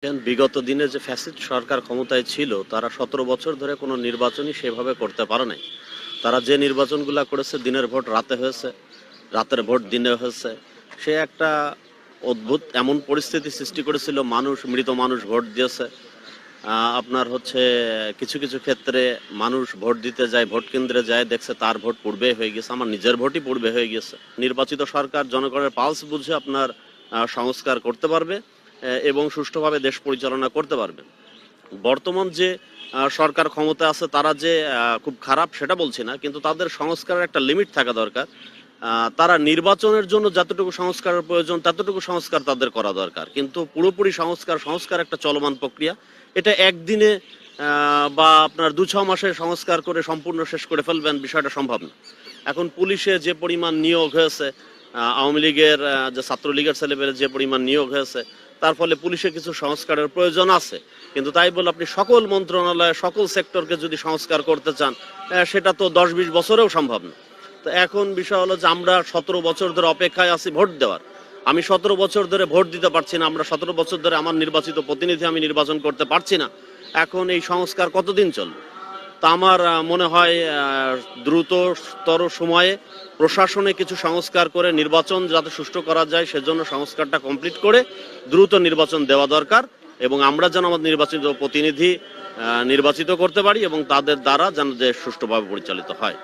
বিগত দিনে যে ফ্যাসিস্ট সরকার ক্ষমতায় ছিল তারা 17 বছর ধরে কোনো নির্বাচনই সেভাবে করতে পারে নাই। তারা যে নির্বাচনগুলো করেছে দিনের ভোট রাতে হয়েছে, রাতের ভোট দিনে হয়েছে। সে একটা অদ্ভুত এমন পরিস্থিতি সৃষ্টি করেছিল, মৃত মানুষ ভোট দিয়েছে। আপনার হচ্ছে কিছু কিছু ক্ষেত্রে মানুষ ভোট দিতে যায়, ভোট কেন্দ্রে যায়, দেখছে তার ভোট পূর্বে হয়ে গেছে, আমার নিজের ভোটই পূর্বে হয়ে গেছে। নির্বাচিত সরকার জনগণের পালস বুঝে আপনার সংস্কার করতে পারবে এবং সুষ্ঠুভাবে দেশ পরিচালনা করতে পারবে। বর্তমান যে সরকার ক্ষমতা আছে তারা যে খুব খারাপ সেটা বলছি না, কিন্তু তাদের সংস্কারের একটা লিমিট থাকা দরকার। তারা নির্বাচনের জন্য যতটুকু সংস্কারের প্রয়োজন ততটুকু সংস্কার তাদের করা দরকার, কিন্তু পুরোপুরি সংস্কার একটা চলমান প্রক্রিয়া। এটা একদিনে বা আপনার 2-6 মাসে সংস্কার করে সম্পূর্ণ শেষ করে ফেলবেন, বিষয়টা সম্ভব না। এখন পুলিশে যে পরিমাণ নিয়োগ হয়েছে, আওয়ামী লীগের যে ছাত্রলীগের ছেলেপেলে যে পরিমাণ নিয়োগ হয়েছে, তার ফলে পুলিশে কিছু সংস্কারের প্রয়োজন আছে। কিন্তু তাই বলে আপনি সকল মন্ত্রণালয় সকল সেক্টরকে যদি সংস্কার করতে চান, সেটা তো 10-20 বছরেও সম্ভব না। তো এখন বিষয় হলো যে আমরা 17 বছর ধরে অপেক্ষায় আছি ভোট দেওয়ার। আমি 17 বছর ধরে ভোট দিতে পারছি না, আমরা 17 বছর ধরে আমার নির্বাচিত প্রতিনিধি আমি নির্বাচন করতে পারছি না। এখন এই সংস্কার কতদিন চলবে? তা আমার মনে হয় দ্রুততর সময়ে প্রশাসনে কিছু সংস্কার করে নির্বাচন যাতে সুষ্ঠু করা যায় সেজন্য সংস্কারটা কমপ্লিট করে দ্রুত নির্বাচন দেওয়া দরকার, এবং আমরা যেন আমাদের নির্বাচিত প্রতিনিধি নির্বাচিত করতে পারি এবং তাদের দ্বারা যেন দেশ সুষ্ঠুভাবে পরিচালিত হয়।